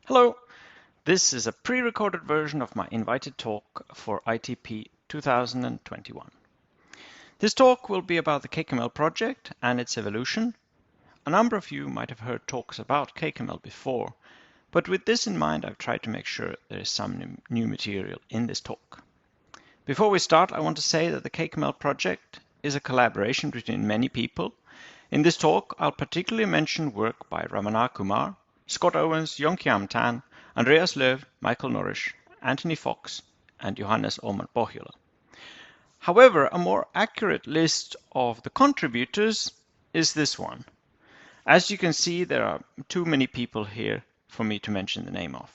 Hello, this is a pre-recorded version of my invited talk for ITP 2021. This talk will be about the CakeML project and its evolution. A number of you might have heard talks about CakeML before, but with this in mind, I've tried to make sure there is some new material in this talk. Before we start, I want to say that the CakeML project is a collaboration between many people. In this talk, I'll particularly mention work by Ramana Kumar, Scott Owens, Yongkiam Tan, Andreas Lööw, Michael Norrish, Anthony Fox, and Johannes Bochula. However, a more accurate list of the contributors is this one. As you can see, there are too many people here for me to mention the name of.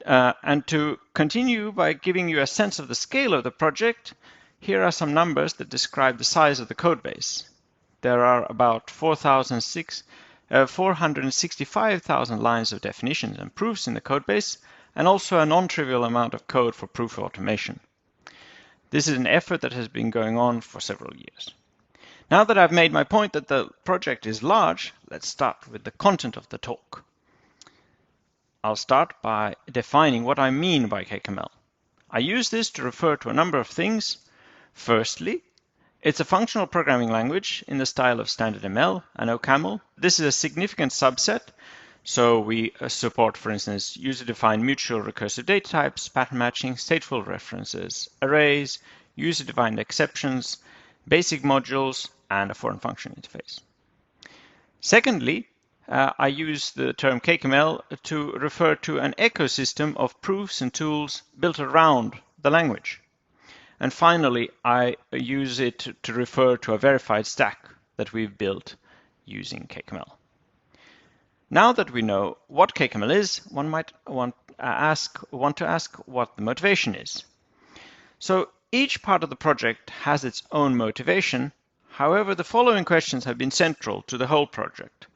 And to continue by giving you a sense of the scale of the project, here are some numbers that describe the size of the codebase. There are about 465,000 lines of definitions and proofs in the codebase, and also a non-trivial amount of code for proof automation. This is an effort that has been going on for several years. Now that I've made my point that the project is large, let's start with the content of the talk. I'll start by defining what I mean by CakeML. I use this to refer to a number of things. Firstly, it's a functional programming language in the style of standard ML and OCaml. This is a significant subset, so we support, for instance, user-defined mutual recursive data types, pattern matching, stateful references, arrays, user-defined exceptions, basic modules, and a foreign function interface. Secondly, I use the term CakeML to refer to an ecosystem of proofs and tools built around the language. And finally, I use it to refer to a verified stack that we've built using CakeML. Now that we know what CakeML is, one might want to ask what the motivation is. So each part of the project has its own motivation. However, the following questions have been central to the whole project.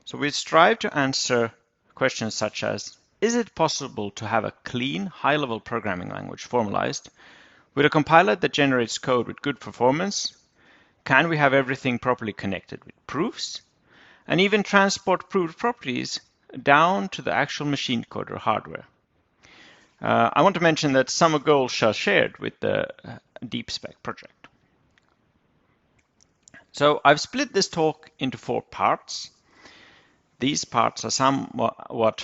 So we strive to answer questions such as, is it possible to have a clean, high-level programming language formalized with a compiler that generates code with good performance? Can we have everything properly connected with proofs? And even transport proved properties down to the actual machine code or hardware. I want to mention that some goals are shared with the DeepSpec project. So I've split this talk into 4 parts. These parts somewhat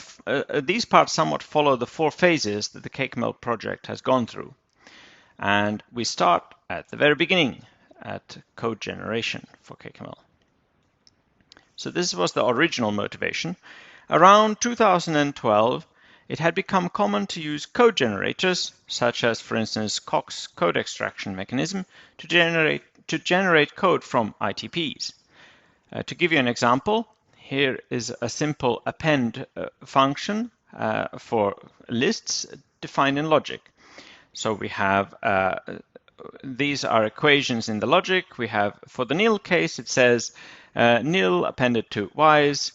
follow the 4 phases that the CakeML project has gone through. And we start at the very beginning, at code generation for CakeML. So this was the original motivation. Around 2012, it had become common to use code generators, such as, for instance, Koch's code extraction mechanism, to generate code from ITPs. To give you an example, here is a simple append function for lists defined in logic. So we have, these are equations in the logic. We have, for the nil case, it says nil appended to y's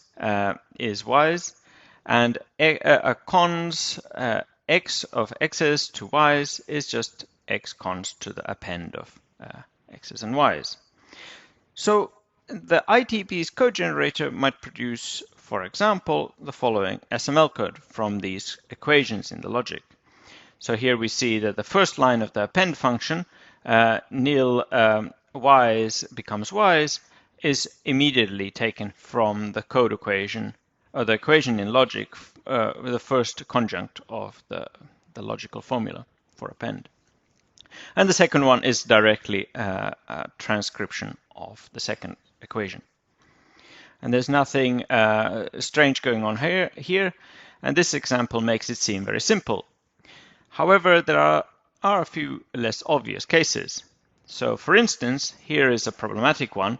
is y's, and cons x of x's to y's is just x cons to the append of x's and y's. So the ITP's code generator might produce, for example, the following SML code from these equations in the logic. So here we see that the first line of the append function, nil y's becomes y's, is immediately taken from the code equation, or the equation in logic, the first conjunct of the logical formula for append. And the second one is directly a transcription of the second equation. And there's nothing strange going on here, and this example makes it seem very simple. However, there are a few less obvious cases. So for instance, here is a problematic one.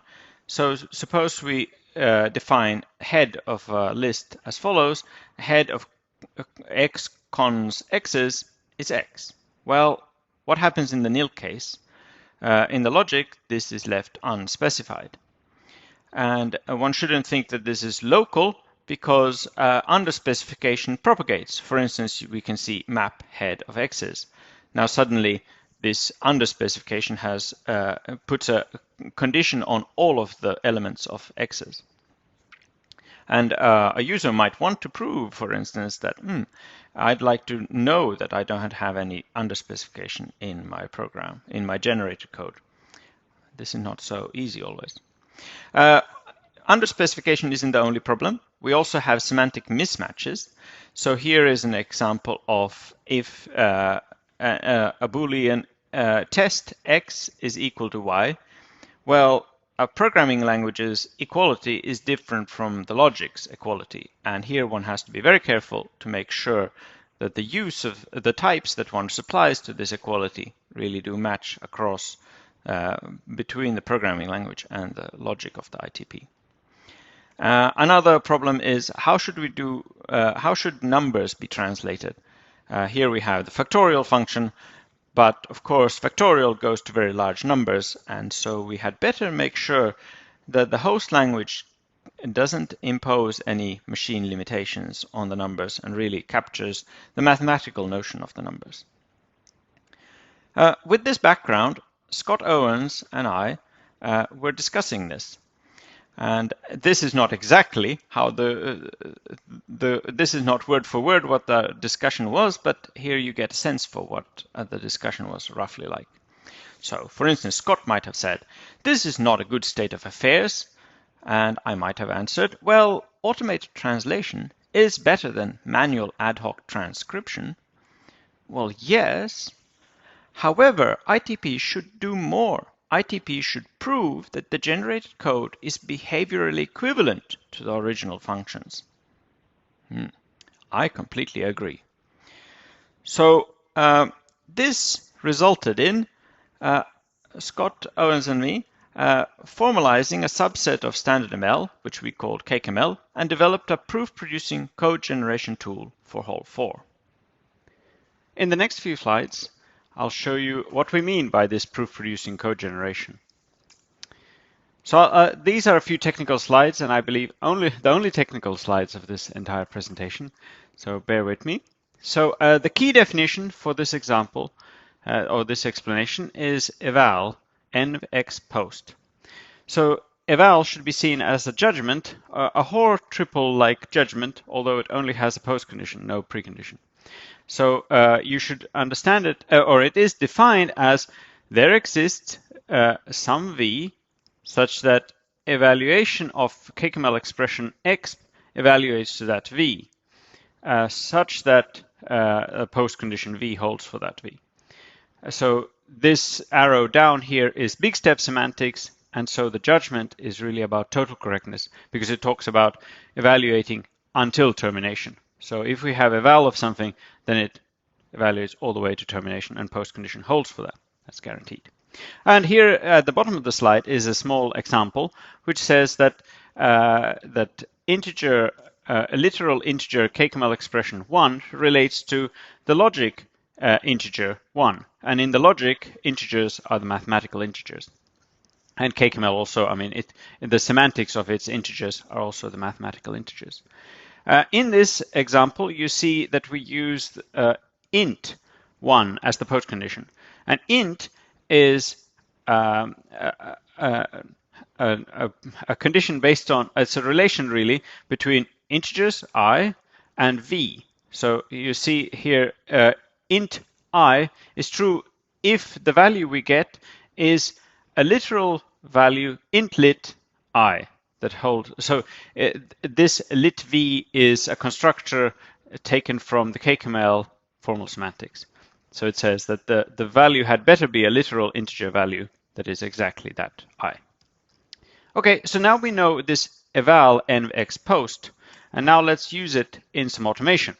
So suppose we define head of a list as follows: head of x cons x's is x. Well, what happens in the nil case? In the logic, this is left unspecified. And one shouldn't think that this is local, because underspecification propagates. For instance, we can see map head of x's. Now suddenly this underspecification has puts a condition on all of the elements of x's. And a user might want to prove, for instance, that I'd like to know that I don't have any underspecification in my program, in my generated code. This is not so easy always. Underspecification isn't the only problem. We also have semantic mismatches. So here is an example of if a Boolean test x is equal to y. Well, a programming language's equality is different from the logic's equality. And here one has to be very careful to make sure that the use of the types that one supplies to this equality really do match across between the programming language and the logic of the ITP. Another problem is how should numbers be translated? Here we have the factorial function, but of course factorial goes to very large numbers, and so we had better make sure that the host language doesn't impose any machine limitations on the numbers and really captures the mathematical notion of the numbers. With this background, Scott Owens and I were discussing this. And this is not exactly how this is not word for word what the discussion was, but here you get a sense for what the discussion was roughly like. So, for instance, Scott might have said, this is not a good state of affairs. And I might have answered, well, automated translation is better than manual ad hoc transcription. Well, yes. However, ITP should do more. ITP should prove that the generated code is behaviorally equivalent to the original functions. I completely agree. So this resulted in Scott, Owens and me formalizing a subset of standard ML, which we called CakeML, and developed a proof-producing code generation tool for Hall 4. In the next few slides, I'll show you what we mean by this proof-producing code generation. So these are a few technical slides, and I believe the only technical slides of this entire presentation, so bear with me. So the key definition for this example, or this explanation, is eval env post. So eval should be seen as a judgment, a Hoare triple-like judgment, although it only has a post condition, no precondition. So you should understand it, or it is defined as there exists some v such that evaluation of CakeML expression x evaluates to that v, such that a post condition v holds for that v. So this arrow down here is big step semantics, and so the judgment is really about total correctness because it talks about evaluating until termination. So if we have eval of something, then it evaluates all the way to termination, and post condition holds for that. That's guaranteed. And here at the bottom of the slide is a small example which says that that integer, a literal integer CakeML expression 1 relates to the logic integer 1, and in the logic, integers are the mathematical integers. And CakeML also, I mean, the semantics of its integers are also the mathematical integers. In this example, you see that we used int 1 as the post condition. And int is a condition based on, it's a relation really between integers I and v. So you see here int I is true if the value we get is a literal value int lit I that hold. So this lit v is a constructor taken from the CakeML formal semantics. So it says that the value had better be a literal integer value that is exactly that I. Okay, so now we know this eval env post, and now let's use it in some automation.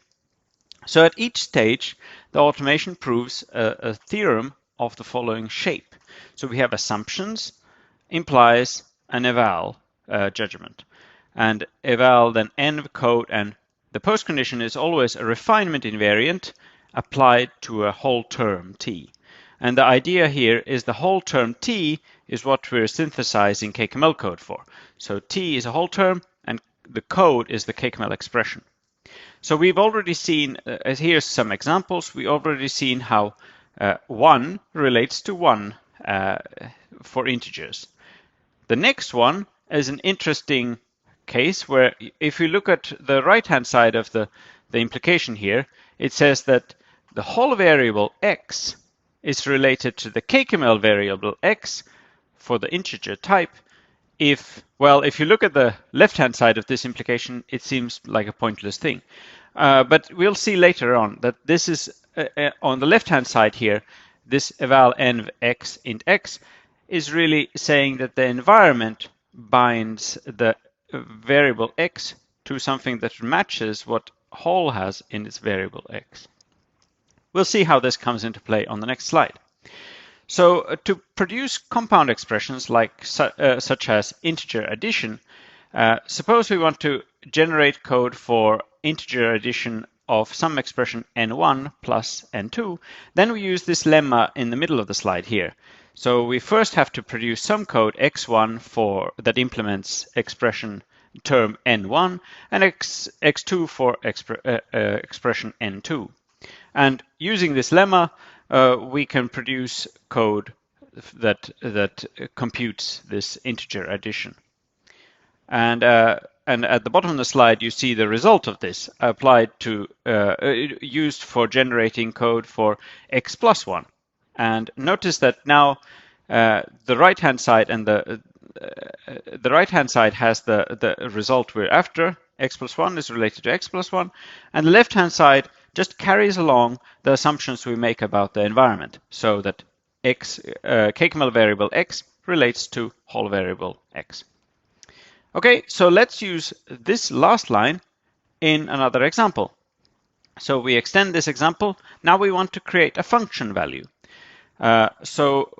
So at each stage, the automation proves a theorem of the following shape. So we have assumptions, implies, an eval judgment. And eval then env code, and the post condition is always a refinement invariant applied to a whole term t. And the idea here is the whole term t is what we're synthesizing CakeML code for. So t is a whole term, and the code is the CakeML expression. So we've already seen, here's some examples, we've already seen how 1 relates to 1 for integers. The next one is an interesting case where if you look at the right-hand side of the implication here, it says that the whole variable x is related to the CakeML variable x for the integer type. If you look at the left-hand side of this implication, it seems like a pointless thing. But we'll see later on that this is, on the left-hand side here, this eval n of x int x is really saying that the environment binds the variable x to something that matches what whole has in its variable x. We'll see how this comes into play on the next slide. So to produce compound expressions like such as integer addition, suppose we want to generate code for integer addition of some expression n1 plus n2, then we use this lemma in the middle of the slide here. So we first have to produce some code x1 that implements expression term n1 and x2 for expression n2. And using this lemma, we can produce code that computes this integer addition. And at the bottom of the slide, you see the result of this applied to used for generating code for x plus 1. And notice that now the right-hand side and the right-hand side has the result we're after. X plus 1 is related to x plus 1, and the left-hand side just carries along the assumptions we make about the environment, so that CakeML variable x relates to whole variable x. Okay, so let's use this last line in another example. So we extend this example. Now we want to create a function value. So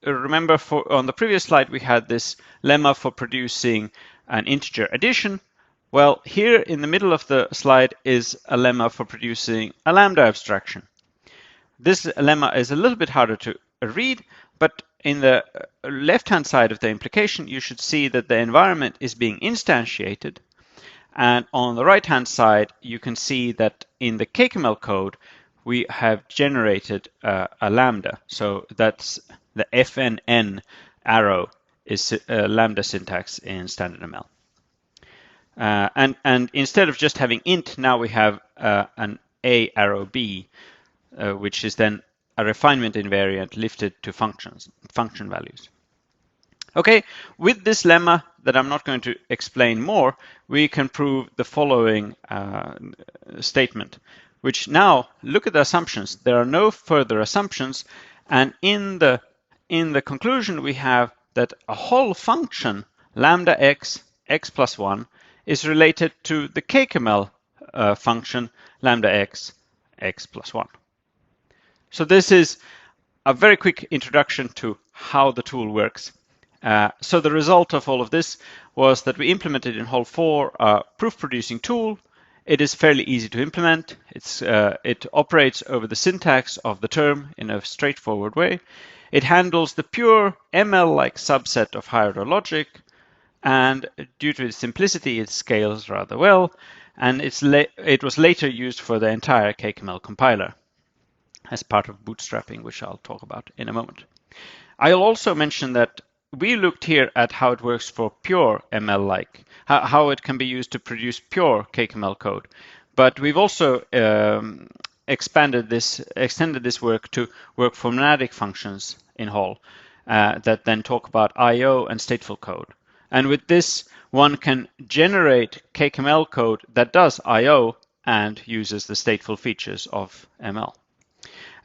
remember, on the previous slide we had this lemma for producing an integer addition. Well, here in the middle of the slide is a lemma for producing a lambda abstraction. This lemma is a little bit harder to read, but in the left-hand side of the implication, you should see that the environment is being instantiated. And on the right-hand side, you can see that in the CakeML code, we have generated a lambda. So that's the FNN arrow is lambda syntax in standard ML. And instead of just having int, now we have an A arrow B, which is then a refinement invariant lifted to function values. Okay, with this lemma that I'm not going to explain more, we can prove the following statement, which now look at the assumptions. There are no further assumptions, and in the conclusion we have that a whole function lambda x plus 1 is related to the CakeML function lambda x plus 1. So this is a very quick introduction to how the tool works. So the result of all of this was that we implemented in Hol 4 a proof-producing tool. It is fairly easy to implement. It operates over the syntax of the term in a straightforward way. It handles the pure ML-like subset of higher order logic, and due to its simplicity, it scales rather well, and it was later used for the entire CakeML compiler as part of bootstrapping, which I'll talk about in a moment. I'll also mention that we looked here at how it works for pure ML-like, how it can be used to produce pure CakeML code. But we've also extended this work to work for monadic functions in Hol that then talk about I/O and stateful code. And with this, one can generate CakeML code that does I/O and uses the stateful features of ML.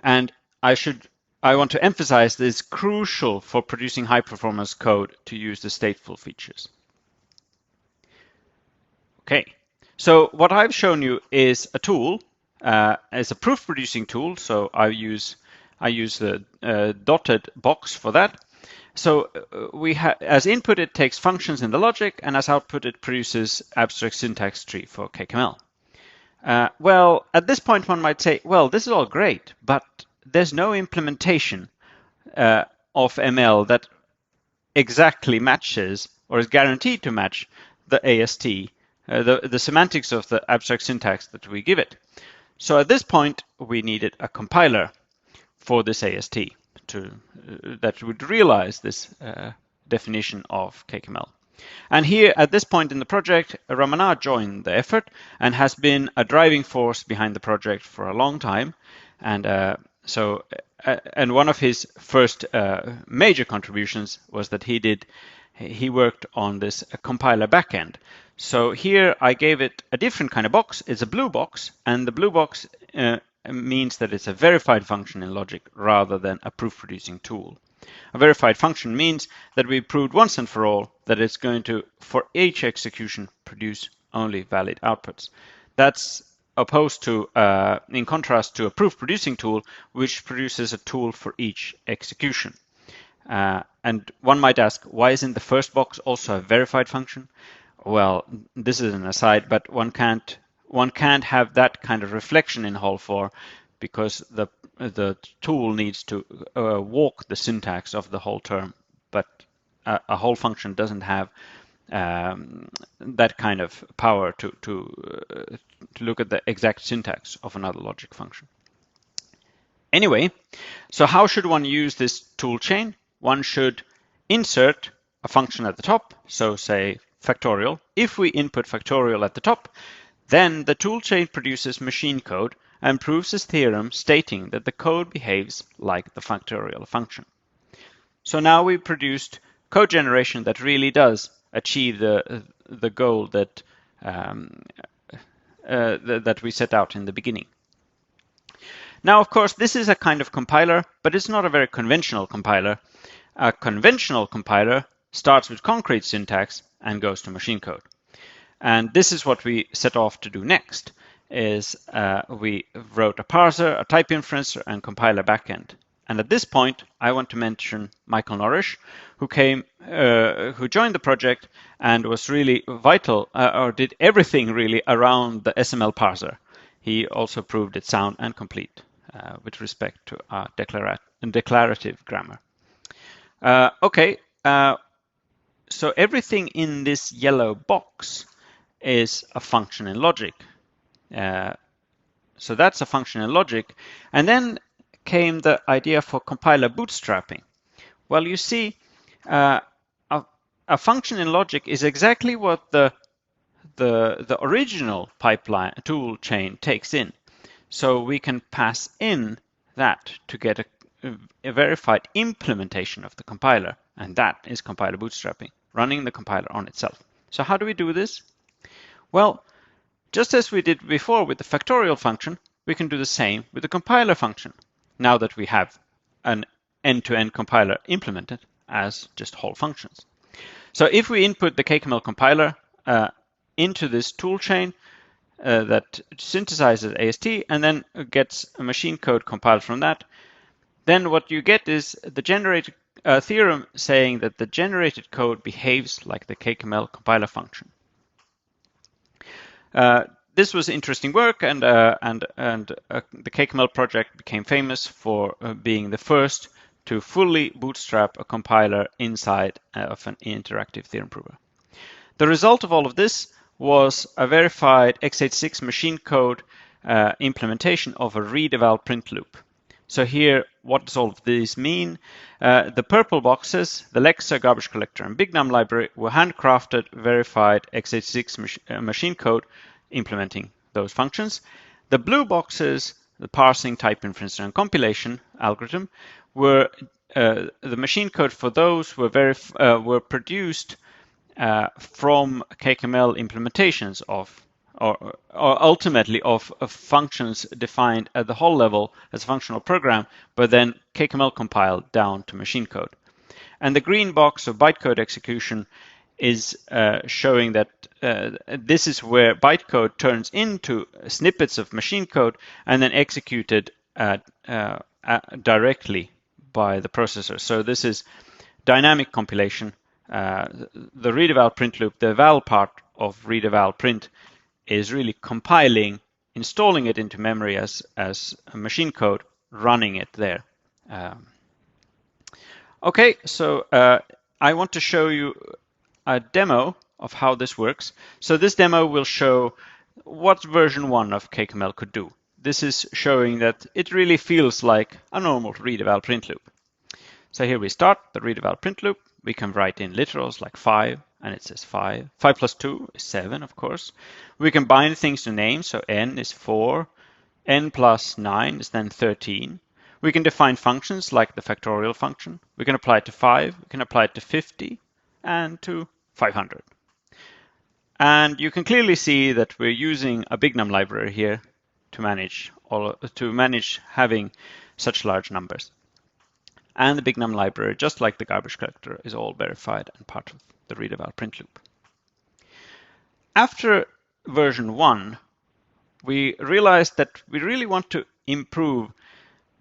And I want to emphasize that it's crucial for producing high-performance code to use the stateful features. Okay, so what I've shown you is a tool, as a proof-producing tool. So I use the dotted box for that. So as input, it takes functions in the logic, and as output, it produces abstract syntax tree for CakeML. Well, at this point, one might say, well, this is all great, but there's no implementation of ML that exactly matches or is guaranteed to match the AST, the semantics of the abstract syntax that we give it. So at this point, we needed a compiler for this AST that would realize this definition of CakeML. And here, at this point in the project, Ramana joined the effort and has been a driving force behind the project for a long time. And and one of his first major contributions was that he worked on this compiler backend. So here I gave it a different kind of box. It's a blue box, and the blue box means that it's a verified function in logic rather than a proof-producing tool. A verified function means that we proved once and for all that it's going to, for each execution, produce only valid outputs. That's opposed to, in contrast to a proof-producing tool, which produces a tool for each execution. And one might ask, why isn't the first box also a verified function? Well, this is an aside, but one can't have that kind of reflection in Hall 4 because the tool needs to walk the syntax of the whole term, but a whole function doesn't have that kind of power to look at the exact syntax of another logic function. Anyway, so how should one use this tool chain? One should insert a function at the top, so say factorial. If we input factorial at the top, then the toolchain produces machine code and proves its theorem stating that the code behaves like the factorial function. So now we produced code generation that really does achieve the goal that that we set out in the beginning. Now, of course, this is a kind of compiler, but it's not a very conventional compiler. A conventional compiler starts with concrete syntax and goes to machine code. And this is what we set off to do next, is we wrote a parser, a type inferencer, and compiler backend. And at this point, I want to mention Michael Norrish, who joined the project and was really vital, or did everything really around the SML parser. He also proved it sound and complete with respect to our declarative grammar. So everything in this yellow box is a function in logic. So that's a function in logic. And then came the idea for compiler bootstrapping. Well, you see, a function in logic is exactly what the original pipeline tool chain takes in. So we can pass in that to get a verified implementation of the compiler, and that is compiler bootstrapping, running the compiler on itself. So how do we do this? Well, just as we did before with the factorial function, we can do the same with the compiler function, now that we have an end-to-end compiler implemented as just whole functions. So if we input the CakeML compiler into this toolchain that synthesizes AST and then gets a machine code compiled from that, then what you get is the generated theorem saying that the generated code behaves like the CakeML compiler function. This was interesting work, and the CakeML project became famous for being the first to fully bootstrap a compiler inside of an interactive theorem prover. The result of all of this was a verified x86 machine code implementation of a read-eval print loop. So here, what does all of these mean? The purple boxes, the Lexa, garbage collector, and bignum library were handcrafted, verified x86 machine code implementing those functions. The blue boxes, the parsing, type inference, and compilation algorithm, were the machine code for those were produced from CakeML implementations of, or ultimately of functions defined at the whole level as a functional program, but then CakeML compiled down to machine code. And the green box of bytecode execution is showing that this is where bytecode turns into snippets of machine code and then executed directly by the processor. So this is dynamic compilation. The read-eval print loop, the eval part of read-eval print, is really compiling, installing it into memory as a machine code, running it there. Okay, so I want to show you a demo of how this works. So this demo will show what version 1 of CakeML could do. This is showing that it really feels like a normal read-eval print loop. So here we start the read-eval print loop. We can write in literals like 5, and it says 5. 5 plus 2 is 7, of course. We can bind things to names, so n is 4. N plus 9 is then 13. We can define functions like the factorial function. We can apply it to 5, we can apply it to 50, and to 500. And you can clearly see that we're using a big num library here to manage having such large numbers. And the big num library, just like the garbage collector, is all verified and part of the read eval print loop. After version 1, we realized that we really want to improve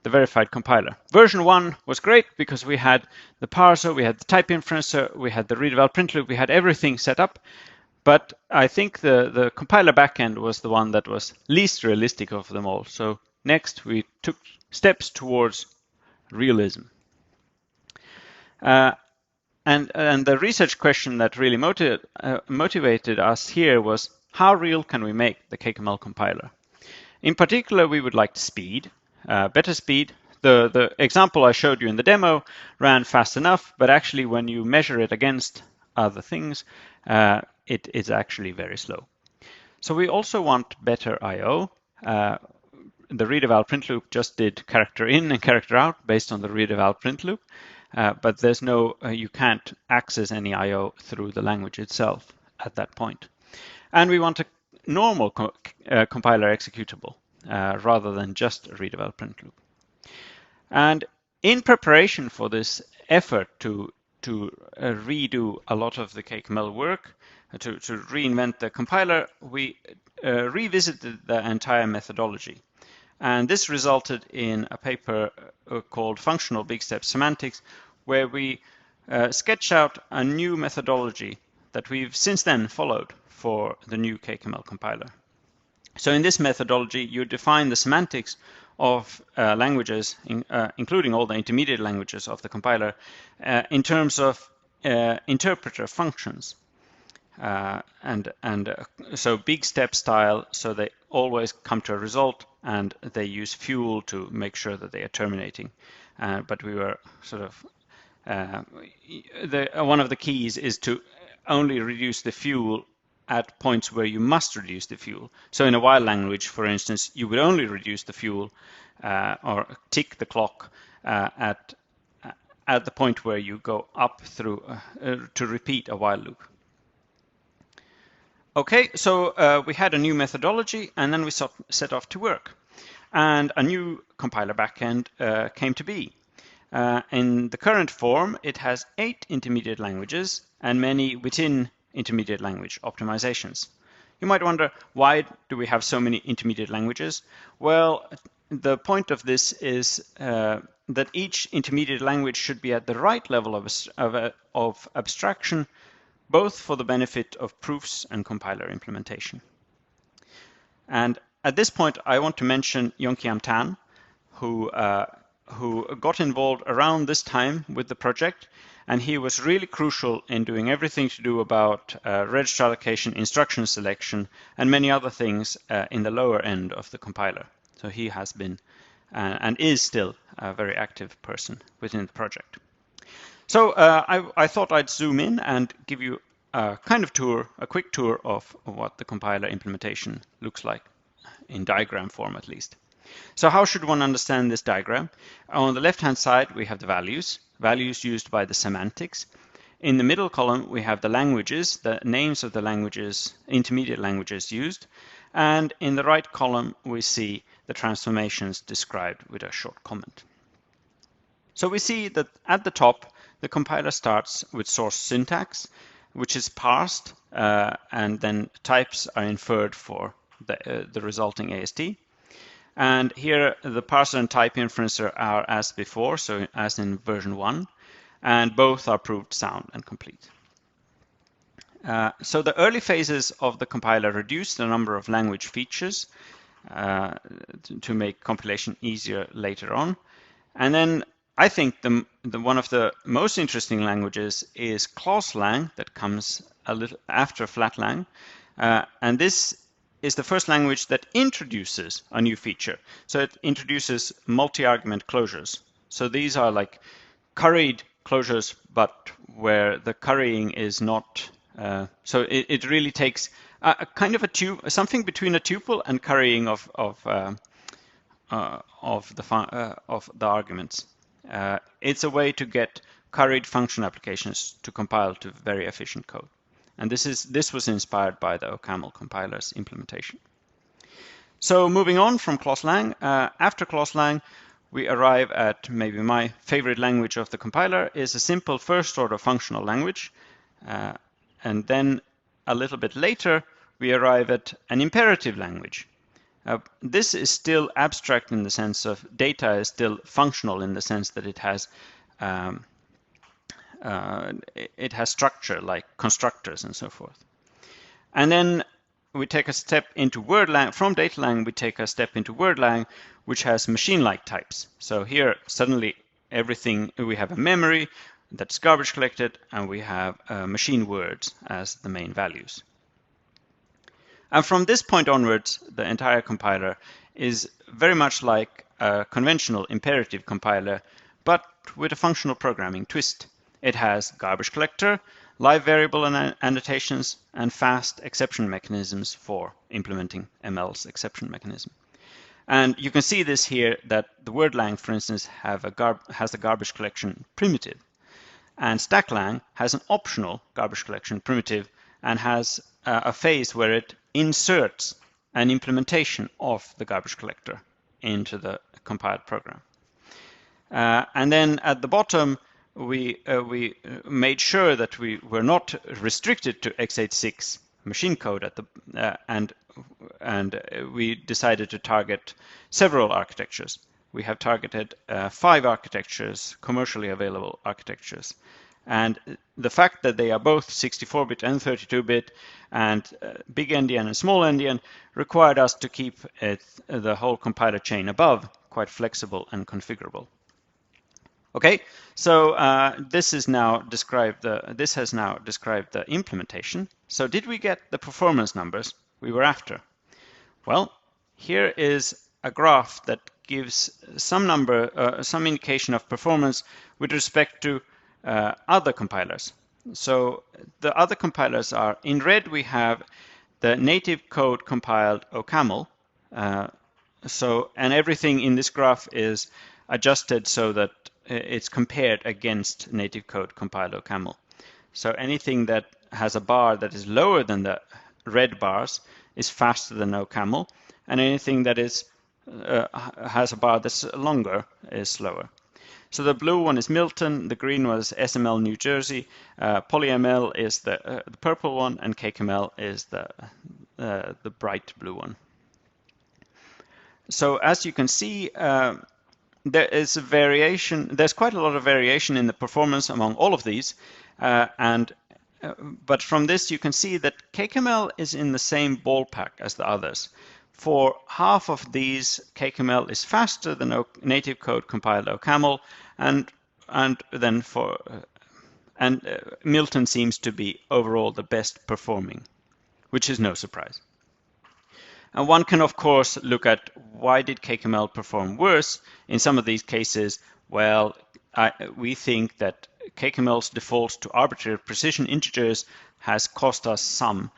the verified compiler. Version 1 was great because we had the parser, we had the type inferencer, we had the read eval print loop, we had everything set up. But I think the compiler backend was the one that was least realistic of them all. So next we took steps towards realism. And the research question that really motivated us here was, how real can we make the CakeML compiler? In particular, we would like speed, better speed. The example I showed you in the demo ran fast enough, but actually when you measure it against other things, it is actually very slow. So we also want better I/O. The read eval print loop just did character in and character out based on the read eval print loop, but there's no, you can't access any I/O through the language itself at that point. And we want a normal compiler executable rather than just a read eval print loop. And in preparation for this effort to redo a lot of the CakeML work, to reinvent the compiler, we revisited the entire methodology. And this resulted in a paper called Functional Big Step Semantics, where we sketch out a new methodology that we've since then followed for the new CakeML compiler. So in this methodology, you define the semantics of languages, including all the intermediate languages of the compiler, in terms of interpreter functions. So big step style, so they always come to a result, and they use fuel to make sure that they are terminating. But we were sort of, one of the keys is to only reduce the fuel at points where you must reduce the fuel. So in a while language, for instance, you would only reduce the fuel or tick the clock at the point where you go up through to repeat a while loop. Okay, so we had a new methodology, and then we set off to work. And a new compiler backend came to be. In the current form, it has 8 intermediate languages and many within intermediate language optimizations. You might wonder, why do we have so many intermediate languages? Well, the point of this is that each intermediate language should be at the right level of abstraction, both for the benefit of proofs and compiler implementation. And at this point, I want to mention Yongkiam Tan, who got involved around this time with the project, and he was really crucial in doing everything to do about register allocation, instruction selection, and many other things in the lower end of the compiler. So he has been and is still a very active person within the project. So I thought I'd zoom in and give you a kind of tour, a quick tour of what the compiler implementation looks like, in diagram form at least. So how should one understand this diagram? On the left-hand side, we have the values used by the semantics. In the middle column, we have the languages, the names of the languages, intermediate languages used. And in the right column, we see the transformations described with a short comment. So we see that at the top, the compiler starts with source syntax, which is parsed, and then types are inferred for the resulting AST. And here the parser and type inferencer are as before, so as in version 1, and both are proved sound and complete. So the early phases of the compiler reduce the number of language features to make compilation easier later on. And then I think one of the most interesting languages is clause-lang, that comes a little after flat-lang. And this is the first language that introduces a new feature. So it introduces multi-argument closures. So these are like curried closures, but where the currying is not So it really takes a kind of something between a tuple and currying of the arguments. It's a way to get curried function applications to compile to very efficient code. And this was inspired by the OCaml compiler's implementation. So moving on from clause-lang, after clause-lang, we arrive at maybe my favorite language of the compiler is a simple first-order functional language. And then a little bit later, we arrive at an imperative language. This is still abstract in the sense of data is still functional in the sense that it has structure like constructors and so forth. And then we take a step into wordlang. From datalang, we take a step into wordlang, which has machine-like types. So here, suddenly, everything, we have a memory that's garbage collected, and we have machine words as the main values. And from this point onwards, the entire compiler is very much like a conventional imperative compiler, but with a functional programming twist. It has garbage collector, live variable annotations, and fast exception mechanisms for implementing ML's exception mechanism. And you can see this here that the wordlang, for instance, has a garbage collection primitive. And stacklang has an optional garbage collection primitive and has a phase where it inserts an implementation of the garbage collector into the compiled program. And then at the bottom, we made sure that we were not restricted to x86 machine code at the and we decided to target several architectures. We have targeted 5 architectures, commercially available architectures. And the fact that they are both 64-bit and 32-bit and big endian and small endian required us to keep the whole compiler chain above quite flexible and configurable. Okay, so this has now described the implementation. So did we get the performance numbers we were after? Well, here is a graph that gives some indication of performance with respect to other compilers. So the other compilers are, in red we have the native code compiled OCaml. And everything in this graph is adjusted so that it's compared against native code compiled OCaml. So anything that has a bar that is lower than the red bars is faster than OCaml, and anything that is has a bar that's longer is slower. So the blue one is Milton, the green one is SML New Jersey, PolyML is the purple one, and CakeML is the bright blue one. So as you can see, there is a variation. There's quite a lot of variation in the performance among all of these, but from this you can see that CakeML is in the same ballpark as the others. For half of these, CakeML is faster than native code compiled OCaml, and Milton seems to be overall the best performing, which is no surprise. And one can, of course, look at why did CakeML perform worse in some of these cases. Well, we think that CakeML's default to arbitrary precision integers has cost us some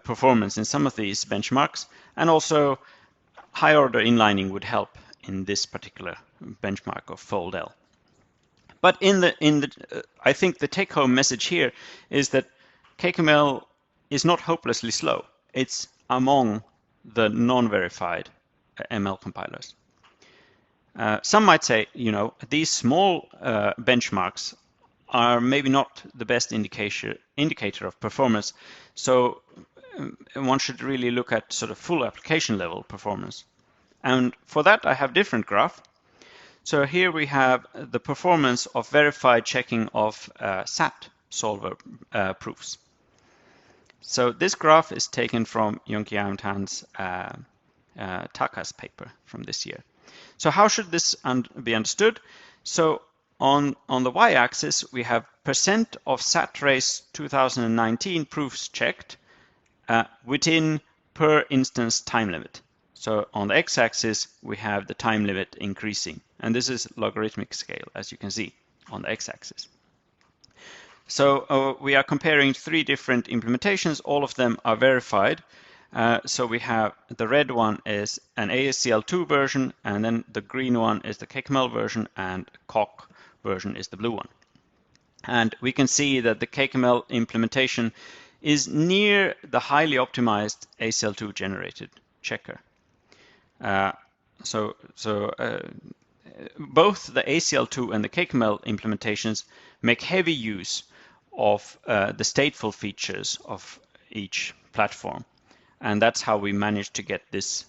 performance in some of these benchmarks, and also high order inlining would help in this particular benchmark of fold L. But I think the take-home message here is that CakeML is not hopelessly slow. It's among the non-verified ML compilers. Some might say, these small benchmarks are maybe not the best indicator of performance, so one should really look at sort of full application level performance. And for that, I have different graph. So here we have the performance of verified checking of SAT solver proofs. So this graph is taken from Yonki Auntan's Taka's paper from this year. So how should this be understood? So on the y-axis, we have percent of SAT race 2019 proofs checked within per instance time limit. So on the x-axis, we have the time limit increasing. And this is logarithmic scale, as you can see on the x-axis. So we are comparing 3 different implementations. All of them are verified. So we have the red one is an ASCL2 version, and then the green one is the CakeML version, and Coq version is the blue one. And we can see that the CakeML implementation is near the highly optimized ACL2 generated checker. Both the ACL2 and the CakeML implementations make heavy use of the stateful features of each platform. And that's how we managed to get this,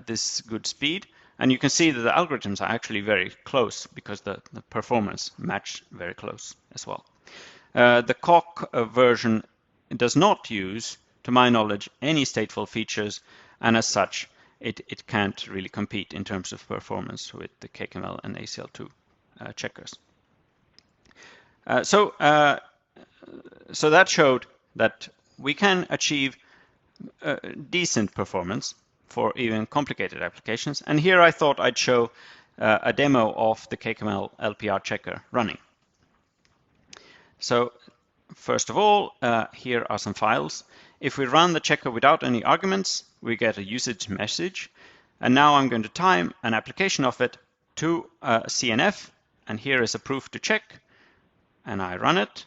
this good speed. And you can see that the algorithms are actually very close because the performance matched very close as well. The Coq version does not use, to my knowledge, any stateful features, and as such, it can't really compete in terms of performance with the CakeML and ACL2 checkers. So that showed that we can achieve decent performance for even complicated applications. And here I thought I'd show a demo of the CakeML LPR checker running. So first of all, here are some files. If we run the checker without any arguments, we get a usage message. And now I'm going to time an application of it to CNF. And here is a proof to check. And I run it.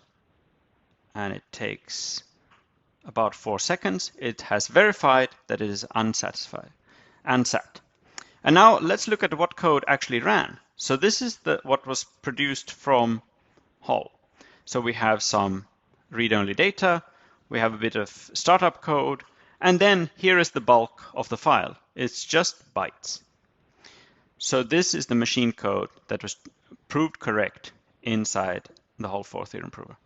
And it takes about 4 seconds. It has verified that it is unsat. And now let's look at what code actually ran. So this is what was produced from Hull. So we have some read-only data, we have a bit of startup code, and then here is the bulk of the file. It's just bytes. So this is the machine code that was proved correct inside the Hull 4 theorem prover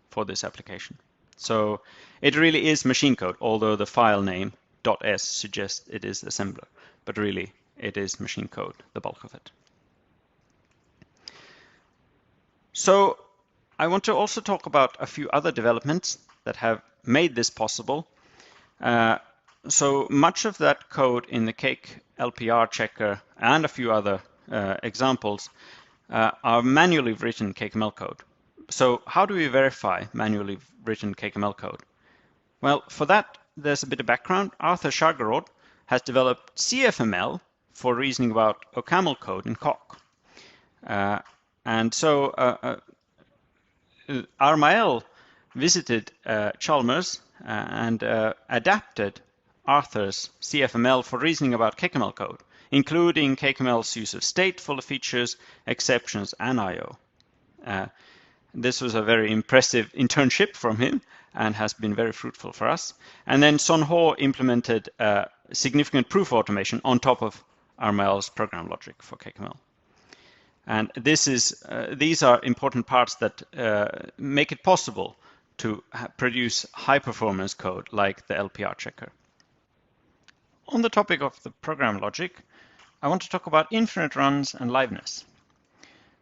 for this application. So it really is machine code, although the file name .s suggests it is assembler, but really it is machine code, the bulk of it. So I want to also talk about a few other developments that have made this possible. So much of that code in the Cake LPR checker and a few other examples are manually written CakeML code. So how do we verify manually written CakeML code? Well, for that, there's a bit of background. Arthur Shargarod has developed CFML for reasoning about OCaml code in Coq. And so Armael visited Chalmers and adapted Arthur's CFML for reasoning about CakeML code, including CakeML's use of stateful features, exceptions, and I/O. This was a very impressive internship from him and has been very fruitful for us. And then Son Ho implemented significant proof automation on top of Armael's program logic for CakeML. And these are important parts that make it possible to produce high-performance code like the LPR checker. On the topic of the program logic, I want to talk about infinite runs and liveness.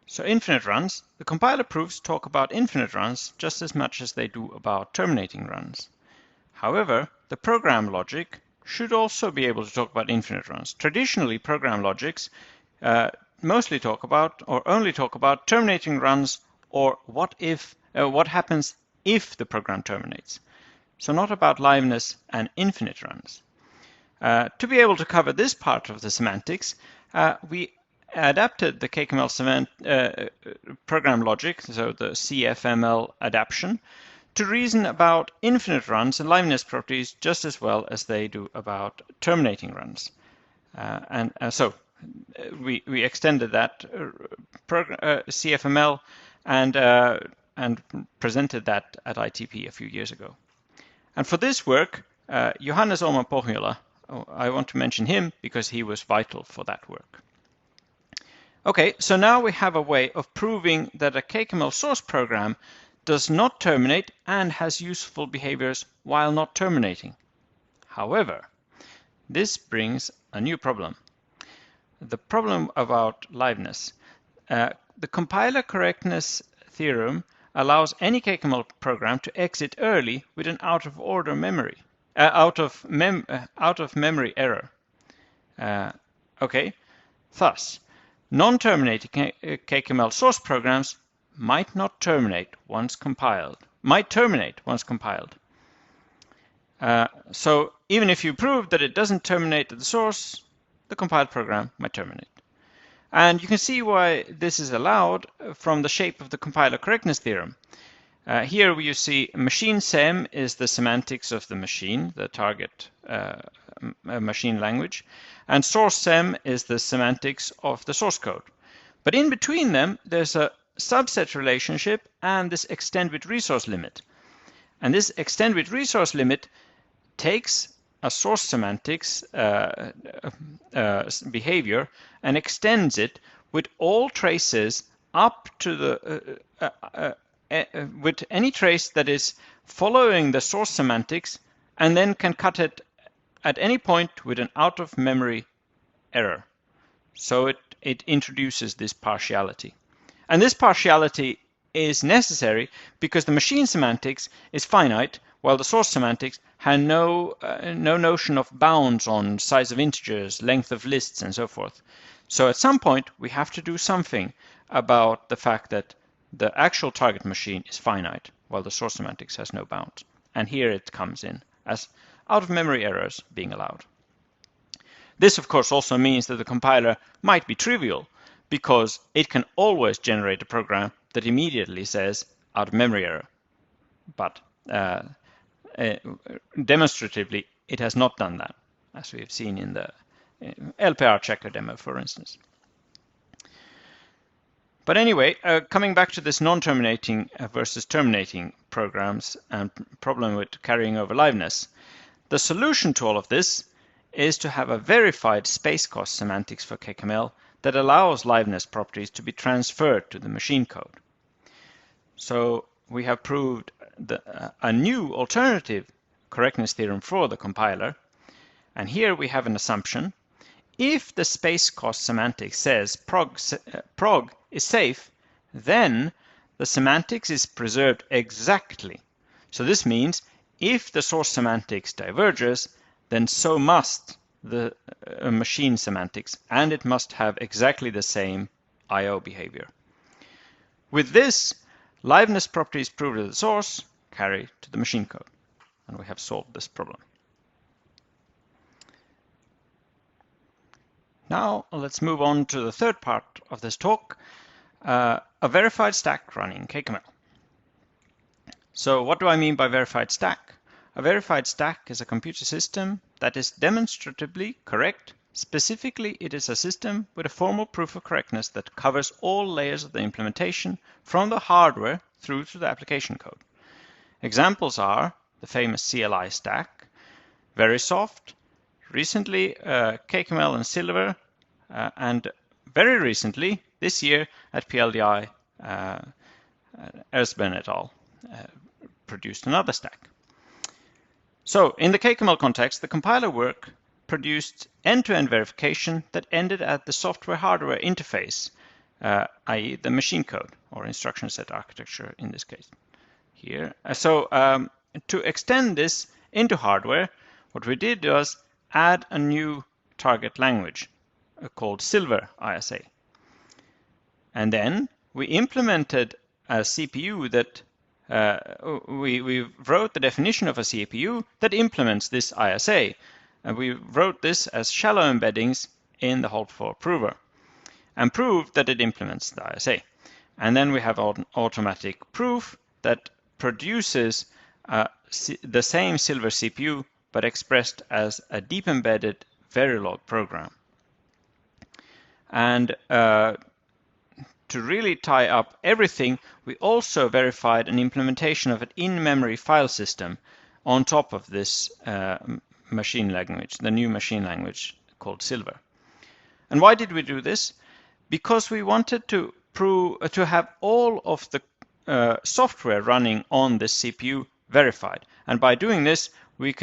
So infinite runs, the compiler proofs talk about infinite runs just as much as they do about terminating runs. However, the program logic should also be able to talk about infinite runs. Traditionally, program logics mostly talk about or only talk about terminating runs or what happens if the program terminates. So not about liveness and infinite runs. To be able to cover this part of the semantics, we adapted the CakeML program logic, so the CFML adaptation, to reason about infinite runs and liveness properties just as well as they do about terminating runs. So we extended that CFML and presented that at ITP a few years ago. And for this work, Johannes Pohjola, I want to mention him because he was vital for that work. Okay, so now we have a way of proving that a CakeML source program does not terminate and has useful behaviors while not terminating. However, this brings a new problem. The problem about liveness. The compiler correctness theorem allows any CakeML program to exit early with an out of memory error. Okay, thus non-terminating CakeML source programs might terminate once compiled. So even if you prove that it doesn't terminate at the source, the compiled program might terminate. And you can see why this is allowed from the shape of the compiler correctness theorem. Here you see machine sem is the semantics of the machine, the target machine language, and source sem is the semantics of the source code. But in between them, there's a subset relationship and this extend with resource limit. And this extend with resource limit takes a source semantics behavior and extends it with all traces up to the with any trace that is following the source semantics, and then can cut it at any point with an out-of-memory error. So it introduces this partiality. And this partiality is necessary because the machine semantics is finite, while the source semantics had no notion of bounds on size of integers, length of lists, and so forth. So at some point, we have to do something about the fact that the actual target machine is finite, while the source semantics has no bounds. And here it comes in as out-of-memory errors being allowed. This, of course, also means that the compiler might be trivial, because it can always generate a program that immediately says out-of-memory error. But demonstratively, it has not done that, as we have seen in the LPR checker demo, for instance. But anyway, coming back to this non-terminating versus terminating programs and problem with carrying over liveness, the solution to all of this is to have a verified space cost semantics for CakeML that allows liveness properties to be transferred to the machine code. So we have proved a new alternative correctness theorem for the compiler. And here we have an assumption. If the space cost semantics says prog is safe, then the semantics is preserved exactly. So this means if the source semantics diverges, then so must the machine semantics, and it must have exactly the same I/O behavior. With this, liveness properties proved at the source carry to the machine code, and we have solved this problem. Now let's move on to the third part of this talk, a verified stack running CakeML. So what do I mean by verified stack? A verified stack is a computer system that is demonstratively correct. Specifically, it is a system with a formal proof of correctness that covers all layers of the implementation from the hardware through to the application code. Examples are the famous CLI stack, Verisoft, recently CakeML and Silver, and very recently, this year at PLDI, Erzben et al. Produced another stack. So in the CakeML context, the compiler work produced end-to-end verification that ended at the software-hardware interface, i.e. the machine code or instruction set architecture in this case. Here, to extend this into hardware, what we did was add a new target language called Silver ISA. And then we implemented a CPU that we wrote the definition of a CPU that implements this ISA. And we wrote this as shallow embeddings in the Hold4 prover and proved that it implements the ISA. And then we have an automatic proof that produces the same Silver CPU but expressed as a deep embedded Verilog program. And to really tie up everything, we also verified an implementation of an in-memory file system on top of this machine language, the new machine language called Silver. And why did we do this? Because we wanted to have all of the software running on this CPU verified. And by doing this, we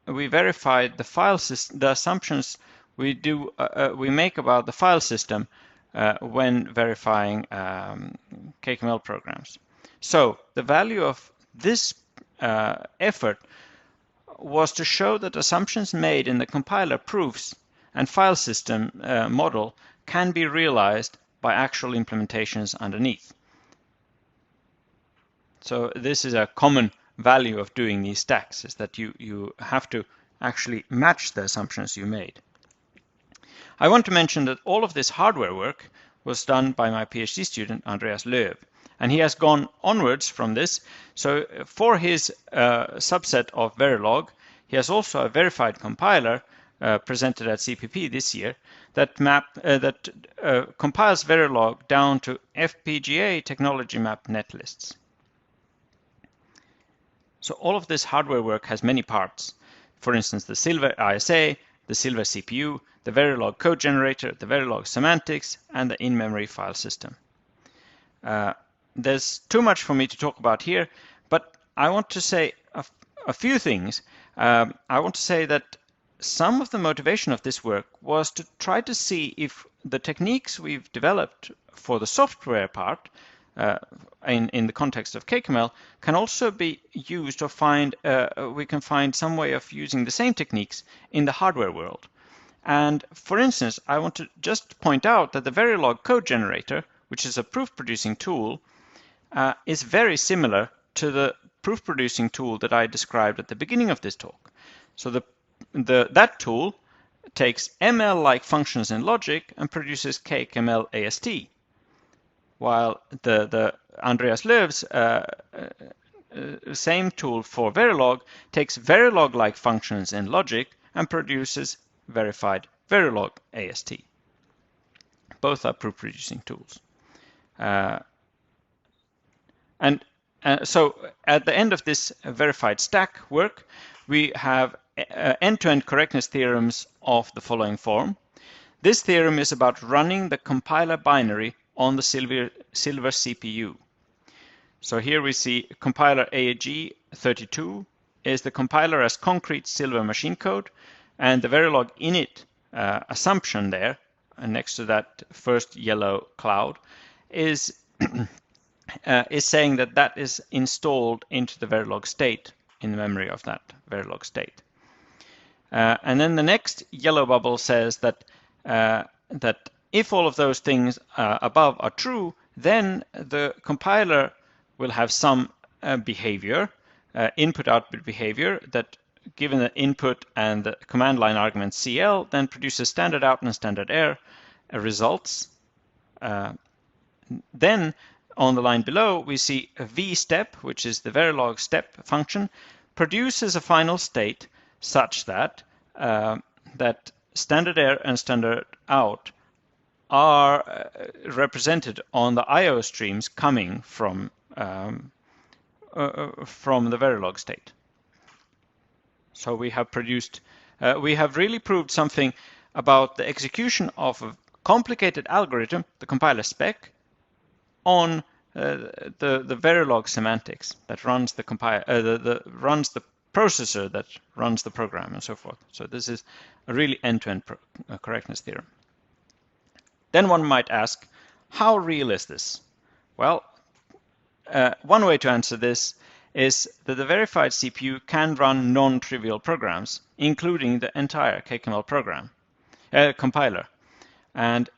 verified the file system, the assumptions we make about the file system when verifying CakeML programs. So the value of this effort was to show that assumptions made in the compiler proofs and file system model can be realized by actual implementations underneath. So this is a common value of doing these stacks, is that you have to actually match the assumptions you made. I want to mention that all of this hardware work was done by my PhD student, Andreas Lööw, and he has gone onwards from this. So for his subset of Verilog, he has also a verified compiler presented at CPP this year that compiles Verilog down to FPGA technology map netlists. So all of this hardware work has many parts. For instance, the Silver ISA, the Silver CPU, the Verilog code generator, the Verilog semantics, and the in-memory file system. There's too much for me to talk about here, but I want to say a few things. I want to say that some of the motivation of this work was to try to see if the techniques we've developed for the software part in the context of CakeML can also be used, or we can find some way of using the same techniques in the hardware world. And for instance, I want to just point out that the Verilog code generator, which is a proof-producing tool, is very similar to the proof-producing tool that I described at the beginning of this talk. So that tool takes ML-like functions in logic and produces CakeML AST, while the Andreas Lööv's same tool for Verilog takes Verilog-like functions in logic and produces verified Verilog AST. Both are proof-producing tools. So at the end of this verified stack work, we have end-to-end correctness theorems of the following form. This theorem is about running the compiler binary on the Silver CPU. So here we see compiler AG32 is the compiler as concrete Silver machine code, and the Verilog init assumption there, next to that first yellow cloud, is saying that is installed into the Verilog state in the memory of that Verilog state. And then the next yellow bubble says that if all of those things above are true, then the compiler will have some behavior, input-output behavior, that given the input and the command line argument CL, then produces standard out and standard error results. Then on the line below, we see a V step, which is the Verilog step function, produces a final state such that that standard error and standard out are represented on the I/O streams coming from the Verilog state. So we have really proved something about the execution of a complicated algorithm, the compiler spec, on the Verilog semantics that runs the processor that runs the program and so forth. So this is a really end-to-end correctness theorem. Then one might ask, how real is this? Well, one way to answer this is that the verified CPU can run non-trivial programs, including the entire CakeML program compiler. And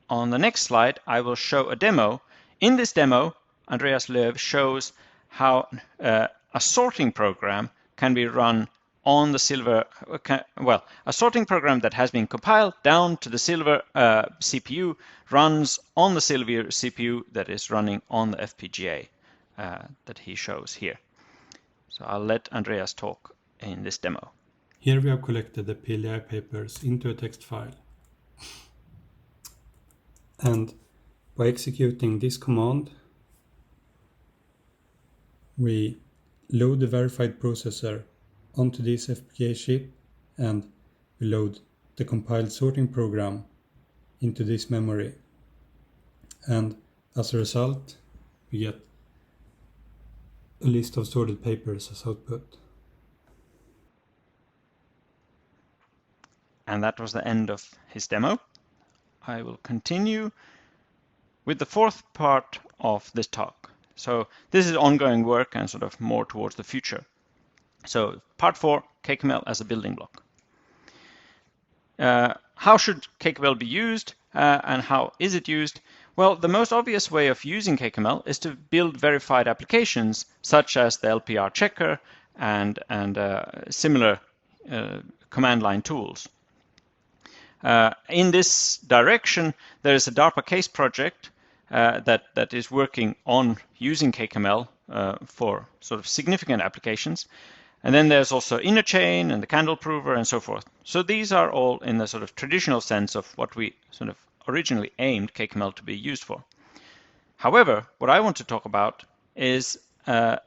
on the next slide, I will show a demo. In this demo, Andreas Lööw shows how a sorting program can be run on the Silver, a sorting program that has been compiled down to the Silver CPU runs on the Silver CPU that is running on the FPGA that he shows here. So I'll let Andreas talk in this demo. Here we have collected the PLI papers into a text file. And by executing this command, we load the verified processor onto this FPGA chip, and we load the compiled sorting program into this memory. And as a result, we get a list of sorted papers as output. And that was the end of his demo. I will continue with the fourth part of this talk. So this is ongoing work and sort of more towards the future. So part 4, CakeML as a building block. How should CakeML be used and how is it used? Well, the most obvious way of using CakeML is to build verified applications such as the LPR checker and similar command line tools. In this direction, there is a DARPA case project that is working on using CakeML for sort of significant applications. And then there's also inner chain and the candle prover and so forth. So these are all in the sort of traditional sense of what we sort of originally aimed CakeML to be used for. However, what I want to talk about is the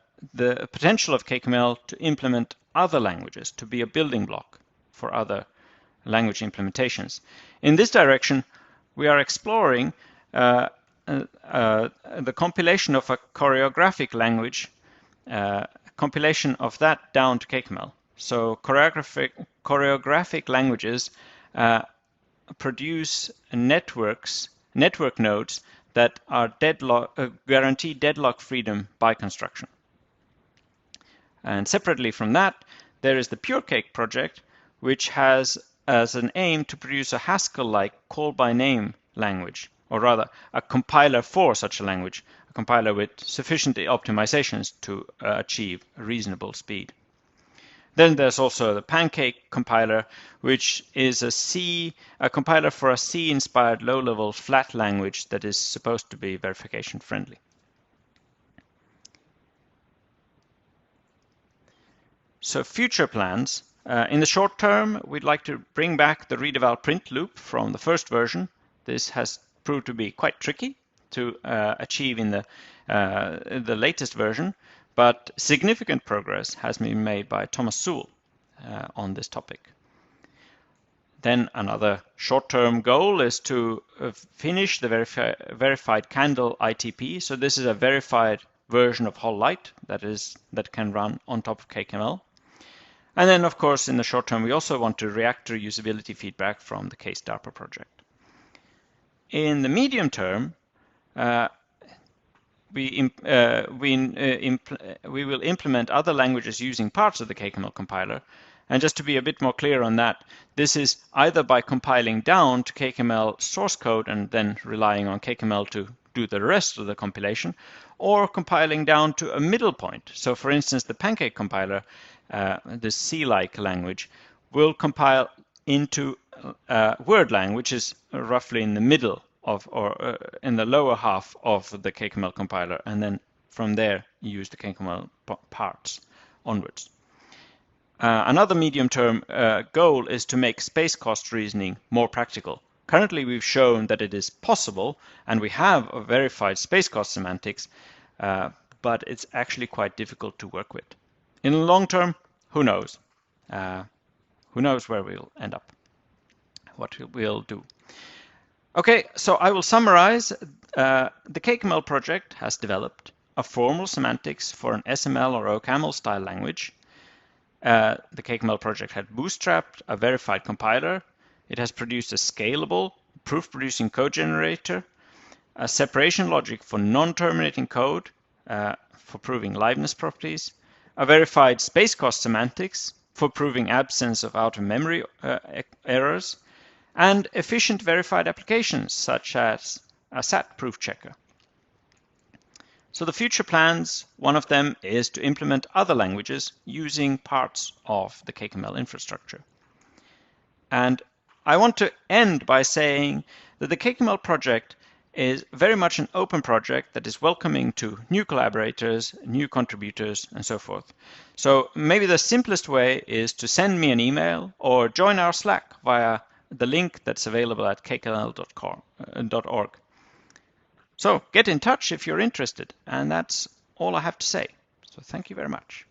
potential of CakeML to implement other languages, to be a building block for other language implementations. In this direction, we are exploring the compilation of a choreographic language, compilation of that down to CakeML. So choreographic languages produce network nodes that are guarantee deadlock freedom by construction. And separately from that, there is the PureCake project, which has as an aim to produce a Haskell-like call by name language, or rather a compiler for such a language, a compiler with sufficient optimizations to achieve reasonable speed. Then there's also the Pancake compiler, which is a compiler for a C-inspired low-level flat language that is supposed to be verification friendly. So future plans. In the short term, we'd like to bring back the read-eval print loop from the first version. This has proved to be quite tricky to achieve in the latest version, but significant progress has been made by Thomas Sewell on this topic. Then another short-term goal is to finish the verified candle ITP. So this is a verified version of Whole Light that can run on top of CakeML. And then, of course, in the short term, we also want to react to usability feedback from the Case DARPA project. In the medium term, we will implement other languages using parts of the CakeML compiler. And just to be a bit more clear on that, this is either by compiling down to CakeML source code and then relying on CakeML to do the rest of the compilation, or compiling down to a middle point. So for instance, the Pancake compiler, this C-like language, will compile into WordLang, which is roughly in the middle of, or in the lower half of the CakeML compiler, and then from there you use the CakeML parts onwards. Another medium-term goal is to make space cost reasoning more practical. Currently, we've shown that it is possible, and we have a verified space cost semantics, but it's actually quite difficult to work with. In the long term, who knows? Who knows where we'll end up, what we'll do. Okay, so I will summarize. The CakeML project has developed a formal semantics for an SML or OCaml style language. The CakeML project had bootstrapped a verified compiler. It has produced a scalable, proof-producing code generator, a separation logic for non-terminating code for proving liveness properties, a verified space cost semantics for proving absence of out-of-memory errors, and efficient verified applications such as a SAT proof checker. So the future plans, one of them is to implement other languages using parts of the CakeML infrastructure. And I want to end by saying that the CakeML project is very much an open project that is welcoming to new collaborators, new contributors, and so forth. So maybe the simplest way is to send me an email or join our Slack via the link that's available at cakeml.org. So get in touch if you're interested, and that's all I have to say. So thank you very much.